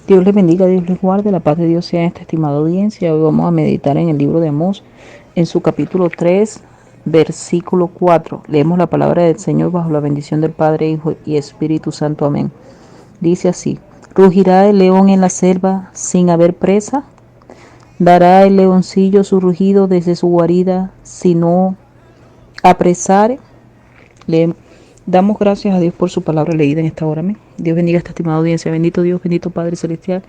Dios les bendiga, Dios les guarde, la paz de Dios sea en esta estimada audiencia. Hoy vamos a meditar en el libro de Amós, en su capítulo 3, versículo 4. Leemos la palabra del Señor bajo la bendición del Padre, Hijo y Espíritu Santo. Amén. Dice así: ¿Rugirá el león en la selva sin haber presa? ¿Dará el leoncillo su rugido desde su guarida si no apresare? Le damos gracias a Dios por su palabra leída en esta hora. Amén. Dios bendiga a esta estimada audiencia. Bendito Dios, bendito Padre Celestial.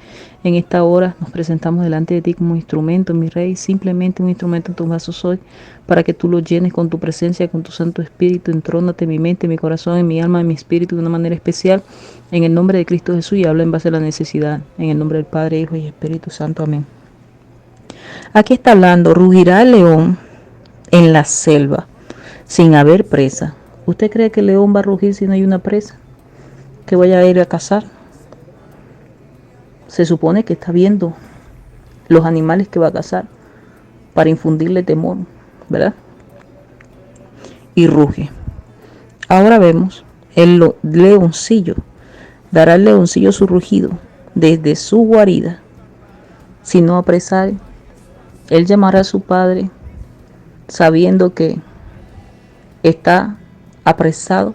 En esta hora nos presentamos delante de ti como instrumento, mi Rey. Simplemente un instrumento en tus vasos soy, para que tú lo llenes con tu presencia, con tu Santo Espíritu. Entrónate en mi mente, en mi corazón, en mi alma, en mi espíritu de una manera especial. En el nombre de Cristo Jesús, y habla en base a la necesidad. En el nombre del Padre, Hijo y Espíritu Santo. Amén. Aquí está hablando: rugirá el león en la selva sin haber presa. ¿Usted cree que el león va a rugir si no hay una presa que vaya a ir a cazar? Se supone que está viendo los animales que va a cazar para infundirle temor, ¿verdad? Y ruge. Ahora vemos el leoncillo. Dará el leoncillo su rugido desde su guarida. Si no apresare, él llamará a su padre sabiendo que está apresado,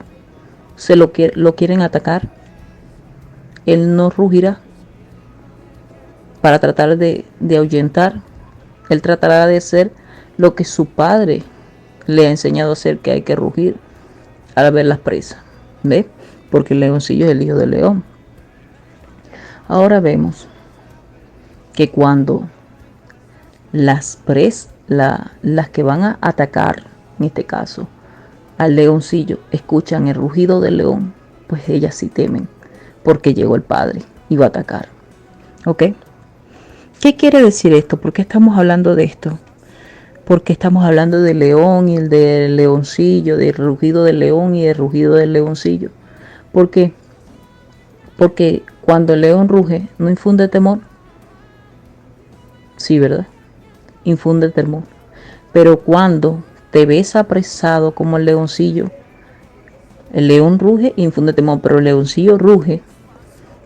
lo quieren atacar. Él no rugirá para tratar de ahuyentar. Él tratará de hacer lo que su padre le ha enseñado a hacer, que hay que rugir al ver las presas. ¿Ve? Porque el leoncillo es el hijo del león. Ahora vemos que cuando las que van a atacar, en este caso al leoncillo, escuchan el rugido del león, pues ellas sí temen, porque llegó el padre y va a atacar. ¿Ok? ¿Qué quiere decir esto? ¿Por qué estamos hablando de esto? Porque estamos hablando del león y el del leoncillo, del rugido del león y el rugido del leoncillo. ¿Por qué? Porque cuando el león ruge, ¿no infunde temor? Sí, ¿verdad? Infunde temor. Pero cuando te ves apresado como el leoncillo, el león ruge e infunde temor, pero el leoncillo ruge,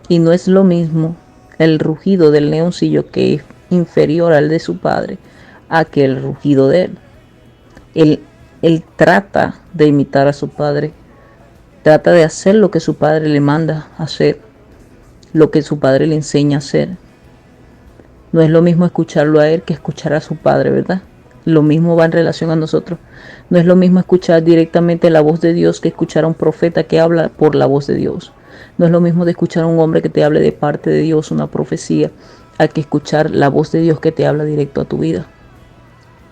y no es lo mismo el rugido del leoncillo, que es inferior al de su padre, a que el rugido de él. Él trata de imitar a su padre, trata de hacer lo que su padre le manda hacer, lo que su padre le enseña a hacer. No es lo mismo escucharlo a él que escuchar a su padre, ¿verdad? Lo mismo va en relación a nosotros. No es lo mismo escuchar directamente la voz de Dios que escuchar a un profeta que habla por la voz de Dios. No es lo mismo de escuchar a un hombre que te hable de parte de Dios, una profecía, a que escuchar la voz de Dios que te habla directo a tu vida.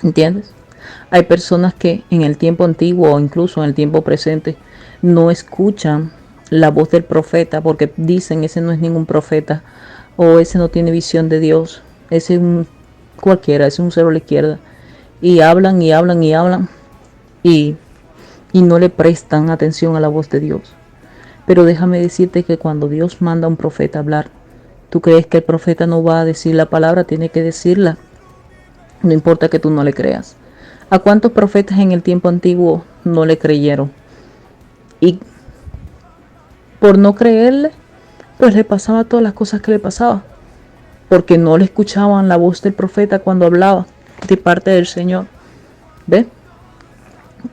¿Entiendes? Hay personas que en el tiempo antiguo o incluso en el tiempo presente no escuchan la voz del profeta porque dicen: ese no es ningún profeta, o ese no tiene visión de Dios, ese es un cualquiera, ese es un cero a la izquierda. Y hablan y hablan y hablan y no le prestan atención a la voz de Dios. Pero déjame decirte que cuando Dios manda a un profeta a hablar, ¿tú crees que el profeta no va a decir la palabra? Tiene que decirla, no importa que tú no le creas. ¿A cuántos profetas en el tiempo antiguo no le creyeron? Y por no creerle, pues le pasaba todas las cosas que le pasaba, porque no le escuchaban la voz del profeta cuando hablaba de parte del Señor. ¿Ves?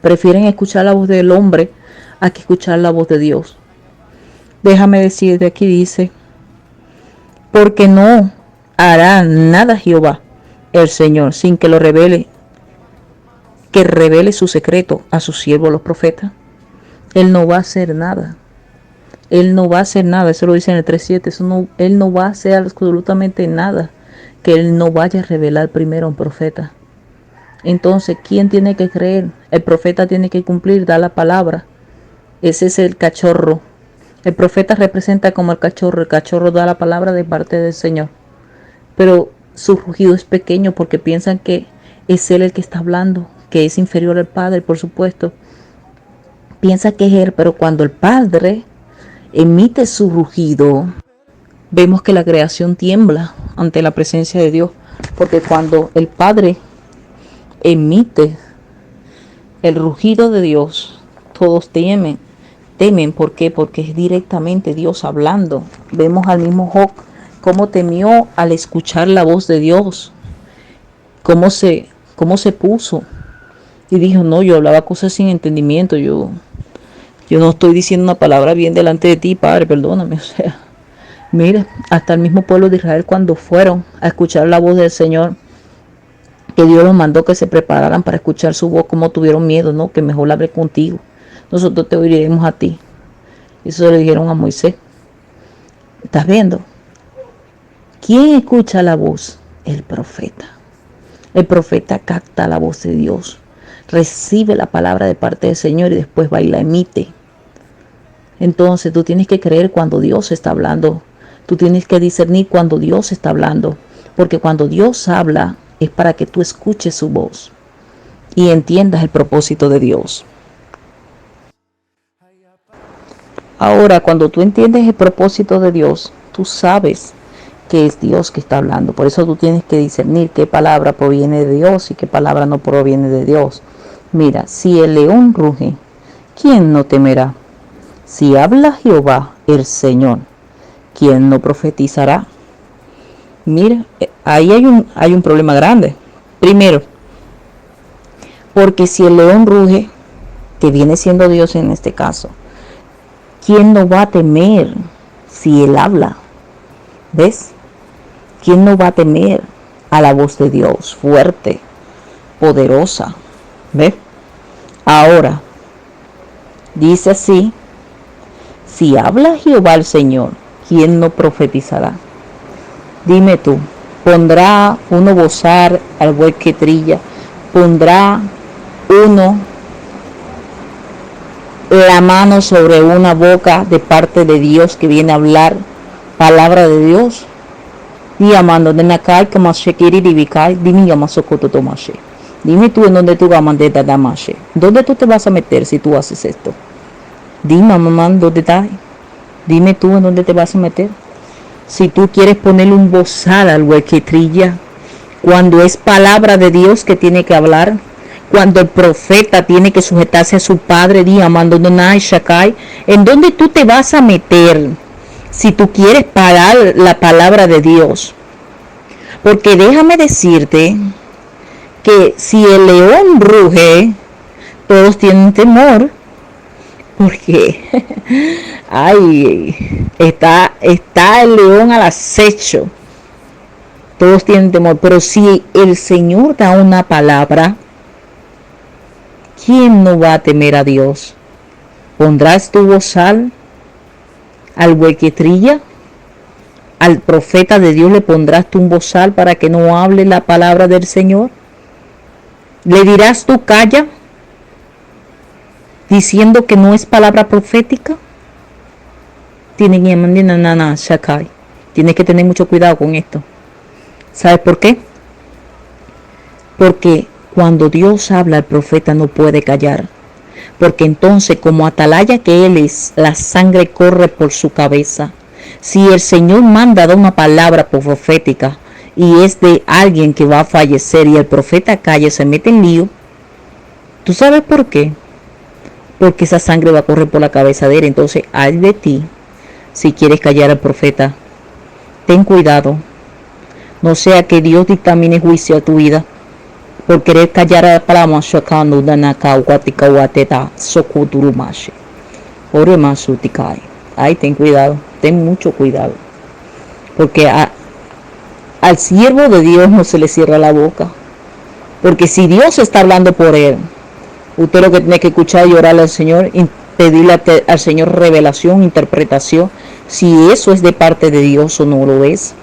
Prefieren escuchar la voz del hombre a que escuchar la voz de Dios. Déjame decirte, aquí dice: porque no hará nada Jehová el Señor sin que lo revele, que revele su secreto a sus siervos los profetas. Él no va a hacer nada. Él no va a hacer nada. Eso lo dice en el 3:7. Él no va a hacer absolutamente nada que él no vaya a revelar primero a un profeta. Entonces, ¿quién tiene que creer? El profeta tiene que cumplir, dar la palabra. Ese es el cachorro. El profeta representa como el cachorro da la palabra de parte del Señor. Pero su rugido es pequeño porque piensan que es él el que está hablando, que es inferior al Padre, por supuesto. Piensa que es él, pero cuando el Padre emite su rugido, vemos que la creación tiembla ante la presencia de Dios. Porque cuando el Padre emite el rugido de Dios, todos temen. ¿Por qué? Porque es directamente Dios hablando. Vemos al mismo Job cómo temió al escuchar la voz de Dios, cómo se puso y dijo, no, yo hablaba cosas sin entendimiento, yo no estoy diciendo una palabra bien delante de ti, Padre, perdóname. O sea, mira, hasta el mismo pueblo de Israel cuando fueron a escuchar la voz del Señor, que Dios los mandó que se prepararan para escuchar su voz, como tuvieron miedo, ¿no? Que mejor hable contigo, nosotros te oiremos a ti. Eso le dijeron a Moisés. ¿Estás viendo? ¿Quién escucha la voz? El profeta. El profeta capta la voz de Dios, recibe la palabra de parte del Señor y después va y la emite. Entonces tú tienes que creer cuando Dios está hablando. Tú tienes que discernir cuando Dios está hablando. Porque cuando Dios habla es para que tú escuches su voz y entiendas el propósito de Dios. Ahora, cuando tú entiendes el propósito de Dios, tú sabes que es Dios que está hablando. Por eso tú tienes que discernir qué palabra proviene de Dios y qué palabra no proviene de Dios. Mira, si el león ruge, ¿quién no temerá? Si habla Jehová, el Señor, ¿quién no profetizará? Mira, ahí hay un problema grande. Primero, porque si el león ruge, que viene siendo Dios en este caso, ¿quién no va a temer si él habla? ¿Ves? ¿Quién no va a temer a la voz de Dios fuerte, poderosa? ¿Ves? Ahora, dice así, si habla Jehová el Señor, ¿quién no profetizará? Dime tú, ¿pondrá uno bozar al buey que trilla? ¿Pondrá uno la mano sobre una boca de parte de Dios que viene a hablar palabra de Dios? Dime tú en dónde tú vas a mandar damashe. ¿Dónde tú te vas a meter si tú haces esto? Dime, mamá, ¿dónde estás? Dime tú en dónde te vas a meter. Si tú quieres ponerle un bozal al güey que trilla, cuando es palabra de Dios que tiene que hablar, cuando el profeta tiene que sujetarse a su padre, ¿en dónde tú te vas a meter si tú quieres parar la palabra de Dios? Porque déjame decirte que si el león ruge, todos tienen temor, porque ay, está el león al acecho. Todos tienen temor, pero si el Señor da una palabra, ¿quién no va a temer a Dios? ¿Pondrás tu bozal al buey que trilla? ¿Al profeta de Dios le pondrás tu un bozal para que no hable la palabra del Señor? ¿Le dirás tú calla, diciendo que no es palabra profética? Tienes que tener mucho cuidado con esto. ¿Sabes por qué? Porque cuando Dios habla, el profeta no puede callar. Porque entonces, como atalaya que él es, la sangre corre por su cabeza. Si el Señor manda dar una palabra profética y es de alguien que va a fallecer y el profeta calla, se mete en lío, ¿tú sabes por qué? Porque esa sangre va a correr por la cabeza de él. Entonces, ay de ti, si quieres callar al profeta, ten cuidado. No sea que Dios dictamine juicio a tu vida por querer callar a la palabra. Ay, ten cuidado, ten mucho cuidado. Porque al siervo de Dios no se le cierra la boca. Porque si Dios está hablando por él, usted lo que tiene que escuchar y orarle al Señor, y pedirle al Señor revelación, interpretación, si eso es de parte de Dios o no lo es.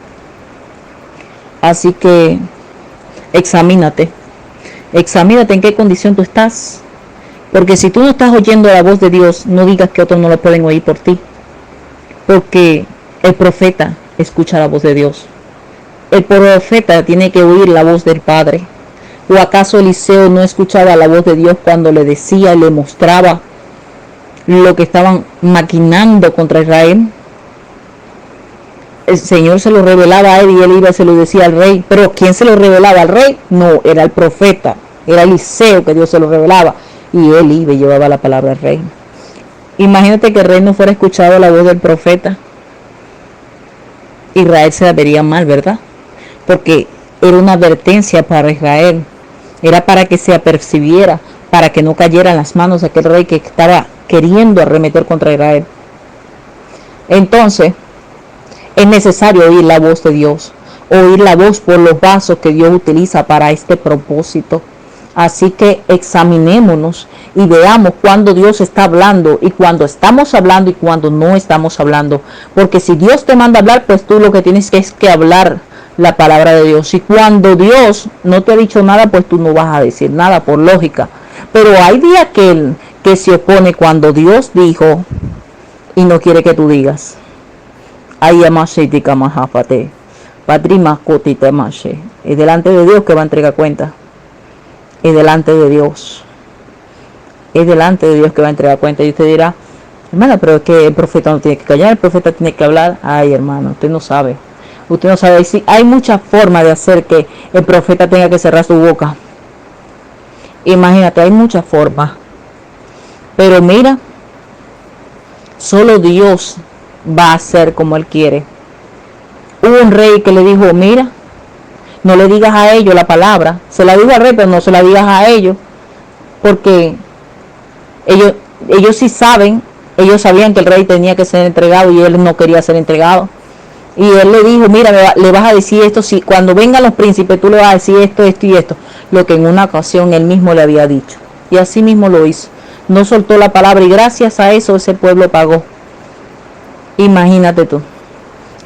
Así que examínate en qué condición tú estás. Porque si tú no estás oyendo la voz de Dios, no digas que otros no lo pueden oír por ti. Porque el profeta escucha la voz de Dios. El profeta tiene que oír la voz del Padre. ¿O acaso Eliseo no escuchaba la voz de Dios cuando le decía y le mostraba lo que estaban maquinando contra Israel? El Señor se lo revelaba a él y él iba y se lo decía al rey. Pero ¿quién se lo revelaba al rey? No, era el profeta. Era Eliseo que Dios se lo revelaba. Y él iba y llevaba la palabra al rey. Imagínate que el rey no fuera escuchado la voz del profeta. Israel se la vería mal, ¿verdad? Porque era una advertencia para Israel, era para que se apercibiera, para que no cayera en las manos de aquel rey que estaba queriendo arremeter contra Israel. Entonces, es necesario oír la voz de Dios, oír la voz por los vasos que Dios utiliza para este propósito. Así que examinémonos y veamos cuando Dios está hablando y cuando estamos hablando y cuando no estamos hablando. Porque si Dios te manda a hablar, pues tú lo que tienes que es que hablar la palabra de Dios. Y cuando Dios no te ha dicho nada, pues tú no vas a decir nada por lógica. Pero hay de aquel que se opone cuando Dios dijo y no quiere que tú digas. Ay, amashitika mahafate. Padrima kotita mashe. Es delante de Dios que va a entregar cuenta. Es delante de Dios. Es delante de Dios que va a entregar cuenta. Y usted dirá, hermana, pero es que el profeta no tiene que callar, el profeta tiene que hablar. Ay, hermano, usted no sabe. Usted no sabe. Si hay muchas formas de hacer que el profeta tenga que cerrar su boca. Imagínate, hay muchas formas. Pero mira, solo Dios va a hacer como Él quiere. Hubo un rey que le dijo, mira, no le digas a ellos la palabra. Se la dijo al rey, pero no se la digas a ellos. Porque ellos sí saben, ellos sabían que el rey tenía que ser entregado y él no quería ser entregado. Y él le dijo, mira, le vas a decir esto, si cuando vengan los príncipes tú le vas a decir esto, esto y esto. Lo que en una ocasión él mismo le había dicho. Y así mismo lo hizo. No soltó la palabra y gracias a eso ese pueblo pagó. Imagínate tú.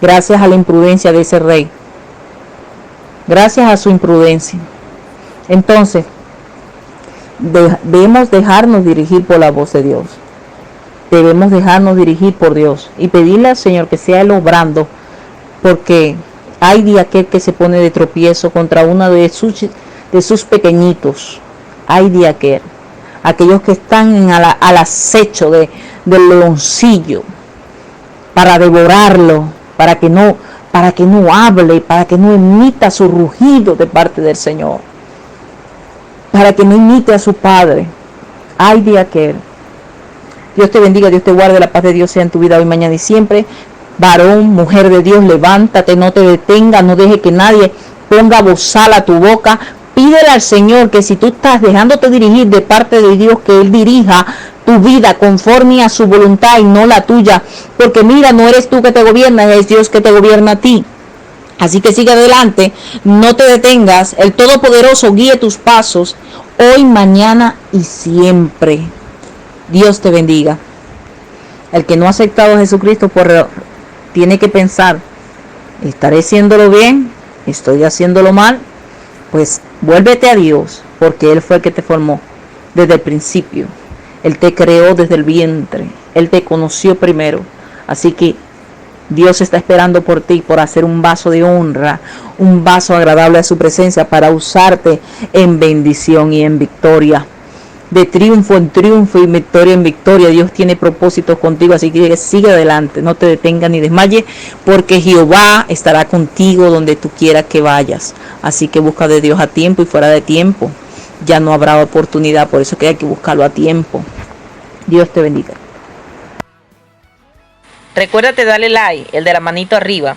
Gracias a la imprudencia de ese rey. Gracias a su imprudencia. Entonces, debemos dejarnos dirigir por la voz de Dios. Debemos dejarnos dirigir por Dios y pedirle al Señor que sea Él obrando, porque hay de aquel que se pone de tropiezo contra uno de sus pequeñitos. Hay de aquellos que están al acecho del leoncillo para devorarlo, para que no hable, para que no emita su rugido de parte del Señor, para que no imite a su Padre. Ay de aquel. Dios te bendiga, Dios te guarde, la paz de Dios sea en tu vida hoy, mañana y siempre. Varón, mujer de Dios, levántate, no te detengas, no deje que nadie ponga bozal a tu boca. Pídele al Señor que si tú estás dejándote dirigir de parte de Dios, que Él dirija tu vida conforme a su voluntad y no la tuya. Porque mira, no eres tú que te gobiernas, es Dios que te gobierna a ti. Así que sigue adelante, no te detengas, el Todopoderoso guíe tus pasos hoy, mañana y siempre. Dios te bendiga. El que no ha aceptado a Jesucristo tiene que pensar, ¿estaré haciéndolo bien? ¿Estoy haciéndolo mal? Pues vuélvete a Dios, porque Él fue el que te formó desde el principio. Él te creó desde el vientre, Él te conoció primero. Así que Dios está esperando por ti, por hacer un vaso de honra, un vaso agradable a su presencia para usarte en bendición y en victoria. De triunfo en triunfo y victoria en victoria. Dios tiene propósitos contigo, así que sigue adelante, no te detengas ni desmayes, porque Jehová estará contigo donde tú quieras que vayas. Así que busca de Dios a tiempo y fuera de tiempo. Ya no habrá oportunidad, por eso que hay que buscarlo a tiempo. Dios te bendiga. Recuérdate darle like, el de la manito arriba.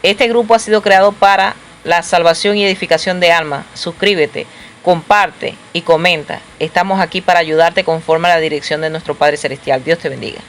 Este grupo ha sido creado para la salvación y edificación de almas. Suscríbete, comparte y comenta. Estamos aquí para ayudarte conforme a la dirección de nuestro Padre Celestial. Dios te bendiga.